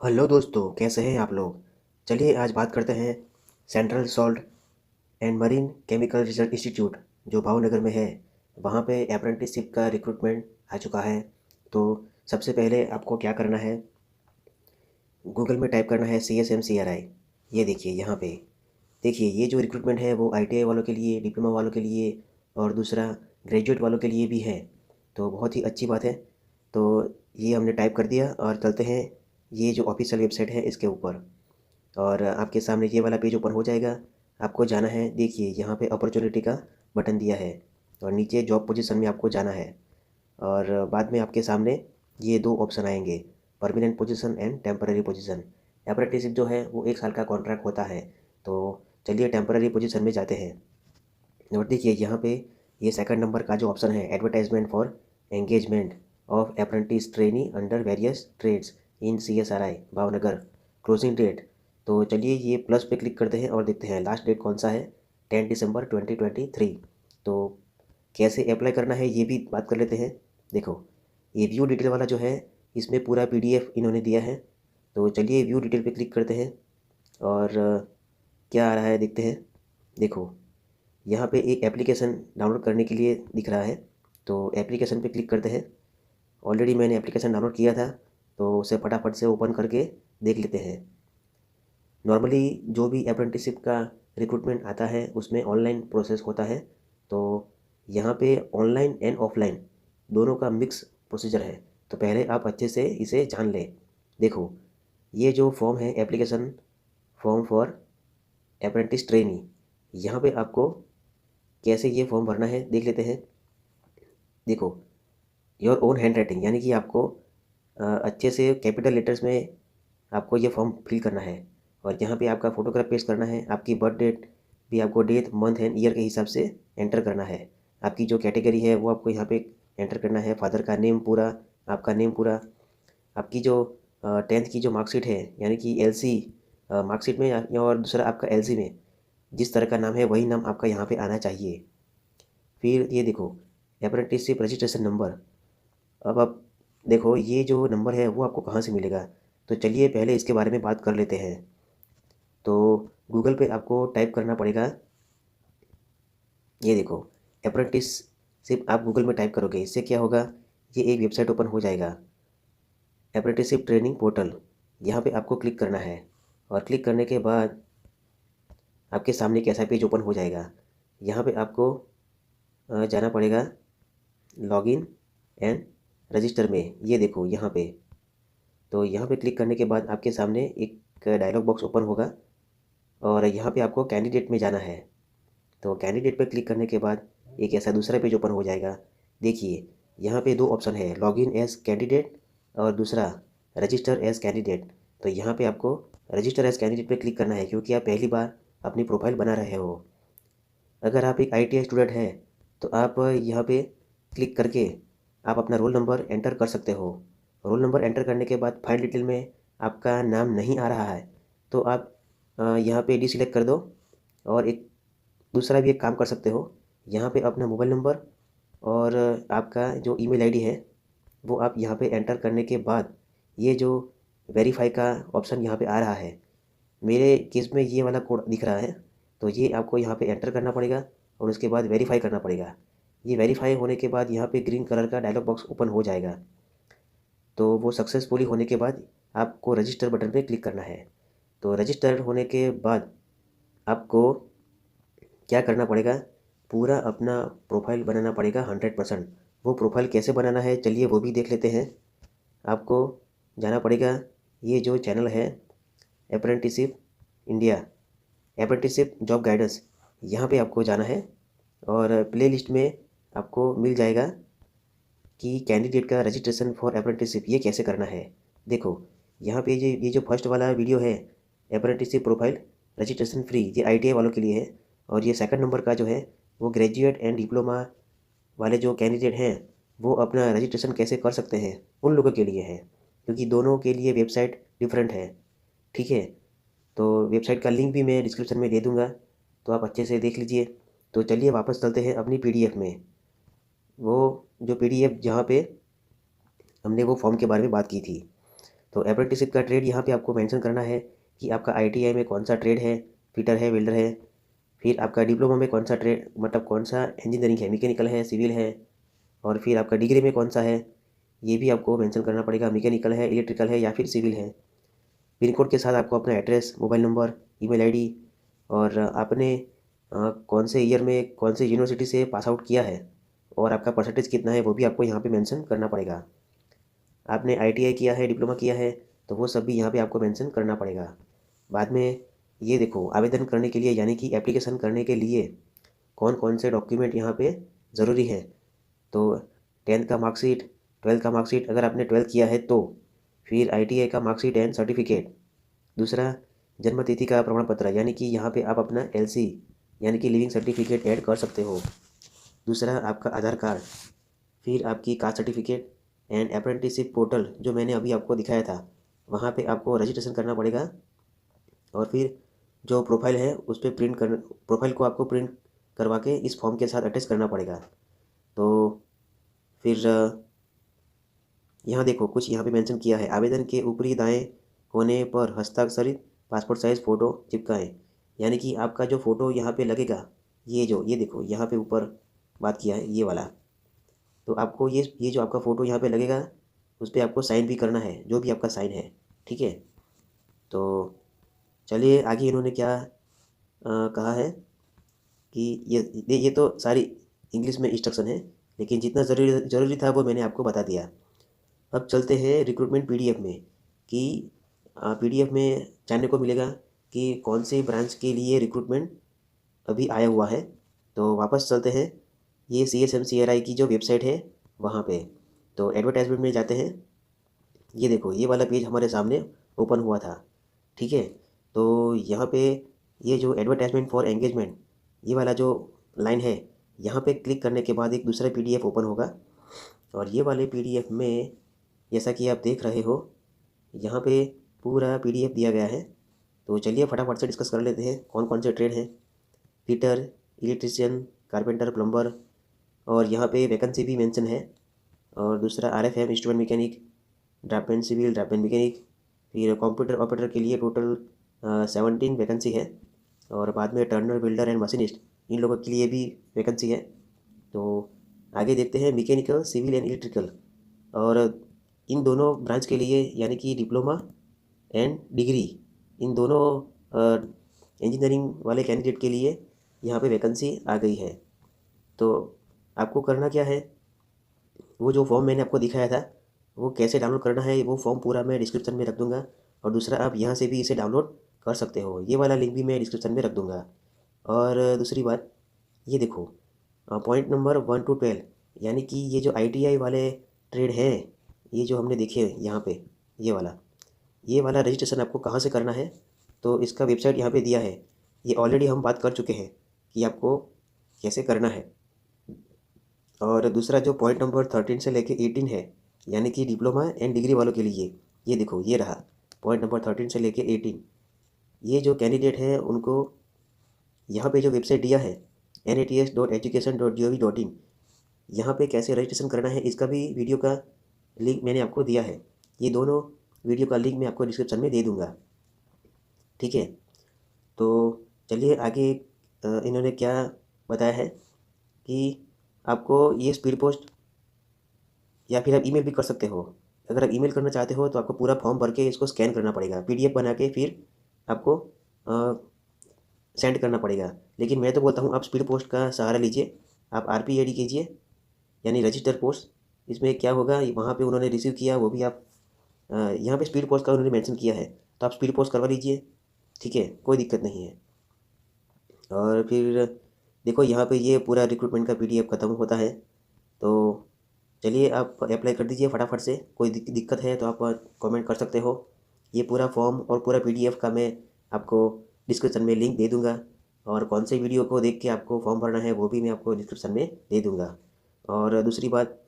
Hello दोस्तों, कैसे हैं आप लोग। चलिए आज बात करते हैं central salt and marine chemical research institute जो भावनगर में है। वहाँ पे अप्रेंटिसशिप का रिक्रूटमेंट आ चुका है। तो सबसे पहले आपको क्या करना है, गूगल में टाइप करना है CSMCRI। ये देखिए यहाँ पे, देखिए ये जो रिक्रूटमेंट है वो ITI वालों के लिए, डिप्लोमा वालों के लिए और दूसरा ग्रेजुएट वालों के लिए भी है। तो बहुत ही अच्छी बात है। तो ये हमने टाइप कर दिया और चलते हैं ये जो ऑफिशियल वेबसाइट है इसके ऊपर। और आपके सामने ये वाला पेज ओपन हो जाएगा। आपको जाना है, देखिए यहाँ पे अपॉर्चुनिटी का बटन दिया है और नीचे जॉब पोजीशन में आपको जाना है। और बाद में आपके सामने ये दो ऑप्शन आएंगे, permanent position and temporary position. Apprenticeship जो है वो 1 साल का कॉन्ट्रैक्ट होता है। तो चलिए टेम्पररी पोजीशन में जाते हैं। और देखिए यहाँ पे ये सेकंड नंबर का जो ऑप्शन है, advertisement for engagement of apprentice trainee under various trades in CSRI Bhavnagar, closing date. तो चलिए ये प्लस पे क्लिक करते हैं और देखते हैं लास्ट डेट कौन सा है, 10 दिसंबर 2023। तो कैसे अप्लाई करना है ये भी बात कर लेते हैं। देखो ये व्यू डिटेल वाला जो है, इसमें पूरा PDF इन्होंने दिया है। तो चलिए व्यू डिटेल पे क्लिक करते हैं और क्या आ रहा है देखते हैं। देखो यहाँ पे एक एप्लीकेशन डाउनलोड करने के लिए दिख रहा है। तो एप्लीकेशन पे क्लिक करते हैं। ऑलरेडी मैंने एप्लीकेशन डाउनलोड किया था, तो उसे फटाफट से ओपन करके देख लेते हैं। नॉर्मली जो भी अप्रेंटिसशिप का रिक्रूटमेंट आता है उसमें ऑनलाइन प्रोसेस होता है। तो यहाँ पे ऑनलाइन एंड ऑफलाइन दोनों का मिक्स प्रोसीजर है। तो पहले आप अच्छे से इसे जान लें। देखो ये जो फॉर्म है, application form for apprentice trainee, यहाँ पे आपको कैसे ये फॉर्म भरना है देख लेते हैं। देखो योर ओन हैंड राइटिंग, यानी कि आपको अच्छे से कैपिटल लेटर्स में आपको ये फॉर्म फिल करना है। और यहाँ पे आपका फ़ोटोग्राफ पेस्ट करना है। आपकी बर्थ डेट भी आपको डेट मंथ एंड ईयर के हिसाब से एंटर करना है। आपकी जो कैटेगरी है वो आपको यहाँ पे एंटर करना है। फादर का नेम पूरा, आपका नेम पूरा, आपकी जो 10th की जो मार्कशीट है यानी कि LC मार्कशीट में और दूसरा आपका LC में जिस तरह का नाम है वही नाम आपका यहाँ पे आना चाहिए। फिर ये देखो अप्रेंटिसशिप रजिस्ट्रेशन नंबर। अब आप देखो ये जो नंबर है वो आपको कहाँ से मिलेगा। तो चलिए पहले इसके बारे में बात कर लेते हैं। तो गूगल पे आपको टाइप करना पड़ेगा, ये देखो अप्रेंटिसशिप आप गूगल में टाइप करोगे, इससे क्या होगा, ये एक वेबसाइट ओपन हो जाएगा, अप्रेंटिसशिप ट्रेनिंग पोर्टल। यहाँ पे आपको क्लिक करना है और क्लिक करने के बाद आपके सामने एक ऐसा पेज ओपन हो जाएगा। यहाँ पे आपको जाना पड़ेगा लॉगिन एंड रजिस्टर में। ये देखो यहाँ पे, तो यहाँ पे क्लिक करने के बाद आपके सामने एक डायलॉग बॉक्स ओपन होगा और यहाँ पे आपको कैंडिडेट में जाना है। तो कैंडिडेट पे क्लिक करने के बाद एक ऐसा दूसरा पेज ओपन हो जाएगा। देखिए यहाँ पे दो ऑप्शन है, लॉगिन एज कैंडिडेट और दूसरा रजिस्टर एज कैंडिडेट। तो यहाँ पे आपको रजिस्टर एज कैंडिडेट पे क्लिक करना है क्योंकि आप पहली बार अपनी प्रोफाइल बना रहे हो। अगर आप एक ITI स्टूडेंट हैं तो आप यहाँ पे क्लिक करके आप अपना रोल नंबर एंटर कर सकते हो। रोल नंबर एंटर करने के बाद फाइल डिटेल में आपका नाम नहीं आ रहा है तो आप यहाँ पे डिसेलेक्ट कर दो। और एक दूसरा भी एक काम कर सकते हो, यहाँ पे अपना मोबाइल नंबर और आपका जो ईमेल आईडी है वो आप यहाँ पे एंटर करने के बाद ये जो वेरीफाई का ऑप्शन यहाँ पे आ रहा है, मेरे केस में ये वाला कोड दिख रहा है, तो ये आपको यहाँ पे एंटर करना पड़ेगा और उसके बाद वेरीफाई करना पड़ेगा। ये वेरीफाई होने के बाद यहाँ पे ग्रीन कलर का डायलॉग बॉक्स ओपन हो जाएगा। तो वो सक्सेसफुली होने के बाद आपको रजिस्टर बटन पे क्लिक करना है। तो रजिस्टर होने के बाद आपको क्या करना पड़ेगा, पूरा अपना प्रोफाइल बनाना पड़ेगा 100%। वो प्रोफाइल कैसे बनाना है चलिए वो भी देख लेते हैं। आपको जाना पड़ेगा, ये जो चैनल है apprenticeship India, apprenticeship job guidance, यहाँ पे आपको जाना है और प्लेलिस्ट में आपको मिल जाएगा कि कैंडिडेट का रजिस्ट्रेशन फॉर अप्रेंटिसशिप ये कैसे करना है। देखो यहाँ पे ये जो फर्स्ट वाला वीडियो है, अप्रेंटिसशिप प्रोफाइल रजिस्ट्रेशन फ्री, ये ITI वालों के लिए है। और ये सेकंड नंबर का जो है वो ग्रेजुएट एंड डिप्लोमा वाले जो कैंडिडेट हैं वो अपना रजिस्ट्रेशन कैसे कर सकते हैं उन लोगों के लिए है, क्योंकि दोनों के लिए वेबसाइट डिफरेंट है। ठीक है, तो वेबसाइट का लिंक भी मैं डिस्क्रिप्शन में दे दूँगा, तो आप अच्छे से देख लीजिए। तो चलिए वापस चलते हैं अपनी PDF में। वो जो PDF जहाँ पे हमने वो फॉर्म के बारे में बात की थी, तो अप्रेंटिसशिप का ट्रेड यहाँ पे आपको मेंशन करना है कि आपका आईटीआई में कौन सा ट्रेड है, फिटर है, वेल्डर है। फिर आपका डिप्लोमा में कौन सा ट्रेड मतलब कौन सा इंजीनियरिंग है, मैकेनिकल है, सिविल है। और फिर आपका डिग्री में कौन सा है, ये भी आपको मेंशन करना पड़ेगा, मैकेनिकल है, इलेक्ट्रिकल है या फिर सिविल है। पिन कोड के साथ आपको अपना address, mobile number, email ID और आपने कौन से ईयर में कौन से यूनिवर्सिटी से पास आउट किया है और आपका परसेंटेज कितना है वो भी आपको यहाँ पे मेंशन करना पड़ेगा। आपने आईटीआई किया है, डिप्लोमा किया है तो वो सब भी यहाँ पे आपको मेंशन करना पड़ेगा। बाद में ये देखो, आवेदन करने के लिए यानी कि एप्लीकेशन करने के लिए कौन कौन से डॉक्यूमेंट यहाँ पे ज़रूरी है। तो 10th का मार्कशीट, 12th का मार्कशीट अगर आपने 12th किया है तो, फिर आईटीआई का मार्कशीट एंड सर्टिफिकेट। दूसरा, जन्म तिथि का प्रमाण पत्र यानी कि यहाँ पे आप अपना एलसी यानी कि लिविंग सर्टिफिकेट ऐड कर सकते हो। दूसरा, आपका आधार कार्ड। फिर आपकी caste certificate and apprenticeship portal जो मैंने अभी आपको दिखाया था, वहाँ पे आपको रजिस्ट्रेशन करना पड़ेगा। और फिर जो प्रोफाइल है उस पर प्रोफाइल को आपको प्रिंट करवा के इस फॉर्म के साथ अटैच करना पड़ेगा। तो फिर यहाँ देखो, कुछ यहाँ पे मेंशन किया है, आवेदन के ऊपरी दाएं कोने पर हस्ताक्षरित पासपोर्ट साइज़ फ़ोटो चिपकाएं। यानी कि आपका जो फ़ोटो यहाँ पे लगेगा, ये देखो यहाँ पे ऊपर बात किया है ये वाला। तो आपको ये जो आपका फ़ोटो यहाँ पे लगेगा उस पर आपको साइन भी करना है, जो भी आपका साइन है, ठीक है। तो चलिए आगे इन्होंने क्या कहा है कि ये तो सारी इंग्लिश में इंस्ट्रक्शन है, लेकिन जितना ज़रूरी था वो मैंने आपको बता दिया। अब चलते हैं रिक्रूटमेंट पीडीएफ में कि पीडीएफ में जानने को मिलेगा कि कौन सी ब्रांच के लिए रिक्रूटमेंट अभी आया हुआ है। तो वापस चलते हैं, ये CSMCRI की जो वेबसाइट है वहाँ पे। तो एडवर्टाइजमेंट में जाते हैं, ये देखो ये वाला पेज हमारे सामने ओपन हुआ था, ठीक है। तो यहाँ पे ये जो एडवर्टाइजमेंट फॉर एंगेजमेंट ये वाला जो लाइन है, यहाँ पे क्लिक करने के बाद एक दूसरा पीडीएफ ओपन होगा। और ये वाले पीडीएफ में जैसा कि आप देख रहे हो, यहाँ पे पूरा पीडीएफ दिया गया है। तो चलिए फटाफट से डिस्कस कर लेते हैं कौन कौन से ट्रेड हैं। फिटर, इलेक्ट्रिशियन, कारपेंटर, प्लम्बर, और यहाँ पे वैकेंसी भी मेंशन है। और दूसरा RFM instrument mechanic, draftsman civil, draftsman mechanic. फिर कंप्यूटर ऑपरेटर के लिए टोटल 17 वैकेंसी है। और बाद में टर्नर, बिल्डर एंड मशीनिस्ट, इन लोगों के लिए भी वैकेंसी है। तो आगे देखते हैं मैकेनिकल, सिविल एंड इलेक्ट्रिकल। और इन दोनों ब्रांच के लिए यानी कि डिप्लोमा एंड डिग्री, इन दोनों इंजीनियरिंग वाले कैंडिडेट के लिए यहाँ पे वैकेंसी आ गई है। तो आपको करना क्या है, वो जो फॉर्म मैंने आपको दिखाया था वो कैसे डाउनलोड करना है, वो फॉर्म पूरा मैं डिस्क्रिप्शन में रख दूँगा। और दूसरा, आप यहाँ से भी इसे डाउनलोड कर सकते हो, ये वाला लिंक भी मैं डिस्क्रिप्शन में रख दूँगा। और दूसरी बात, ये देखो पॉइंट नंबर 1 to 12 यानी कि ये जो आईटीआई वाले ट्रेड हैं, ये जो हमने देखे यहाँ पे, ये वाला रजिस्ट्रेशन आपको कहाँ से करना है, तो इसका वेबसाइट यहाँ पे दिया है। ये ऑलरेडी हम बात कर चुके हैं कि आपको कैसे करना है। और दूसरा जो पॉइंट नंबर 13 से लेके 18 है यानी कि डिप्लोमा एंड डिग्री वालों के लिए, ये देखो ये रहा पॉइंट नंबर 13 से लेके 18। ये जो कैंडिडेट हैं उनको यहाँ पे जो वेबसाइट दिया है nats.education.gov.in, यहाँ पे कैसे रजिस्ट्रेशन करना है इसका भी वीडियो का लिंक मैंने आपको दिया है। ये दोनों वीडियो का लिंक मैं आपको डिस्क्रिप्शन में दे दूँगा, ठीक है। तो चलिए आगे इन्होंने क्या बताया है कि आपको ये स्पीड पोस्ट या फिर आप ईमेल भी कर सकते हो। अगर आप ईमेल करना चाहते हो तो आपको पूरा फॉर्म भर के इसको स्कैन करना पड़ेगा, पीडीएफ बना के फिर आपको सेंड करना पड़ेगा। लेकिन मैं तो बोलता हूँ आप स्पीड पोस्ट का सहारा लीजिए, आप RPAD कीजिए यानी रजिस्टर पोस्ट। इसमें क्या होगा, वहाँ पे उन्होंने रिसीव किया वो भी आप यहाँ पे स्पीड पोस्ट का उन्होंने मेंशन किया है, तो आप स्पीड पोस्ट करवा लीजिए, ठीक है, कोई दिक्कत नहीं है। और फिर देखो यहाँ पे ये पूरा रिक्रूटमेंट का पीडीएफ ख़त्म होता है। तो चलिए आप अप्लाई कर दीजिए फटाफट से, कोई दिक्कत है तो आप कमेंट कर सकते हो। ये पूरा फॉर्म और पूरा पीडीएफ का मैं आपको डिस्क्रिप्शन में लिंक दे दूँगा। और कौन से वीडियो को देख के आपको फॉर्म भरना है वो भी मैं आपको डिस्क्रिप्शन में दे दूँगा। और दूसरी बात,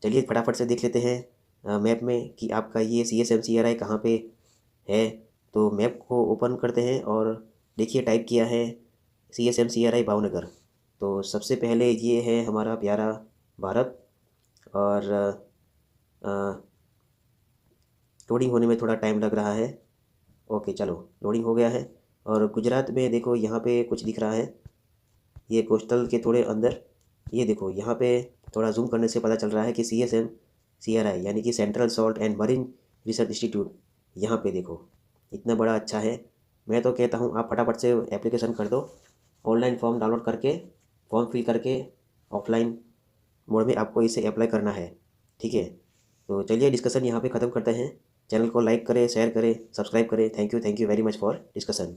चलिए फटाफट से देख लेते हैं मैप में कि आपका ये CSMCRI कहाँ पे है। तो मैप को ओपन करते हैं और देखिए टाइप किया है CSMCRI भावनगर। तो सबसे पहले ये है हमारा प्यारा भारत। और लोडिंग होने में थोड़ा टाइम लग रहा है। ओके चलो, लोडिंग हो गया है। और गुजरात में देखो यहाँ पे कुछ दिख रहा है, ये कोस्टल के थोड़े अंदर, ये देखो यहाँ पे थोड़ा जूम करने से पता चल रहा है कि CSMCRI यानी कि central salt and marine research institute, यहाँ पे देखो इतना बड़ा अच्छा है। मैं तो कहता हूँ आप फटाफट से एप्लीकेशन कर दो, ऑनलाइन फॉर्म डाउनलोड करके, फॉर्म फिल करके, ऑफलाइन मोड में आपको इसे अप्लाई करना है। ठीक है, तो चलिए डिस्कशन यहाँ पे ख़त्म करते हैं। चैनल को लाइक करें, शेयर करें, सब्सक्राइब करें। Thank you very much for discussion.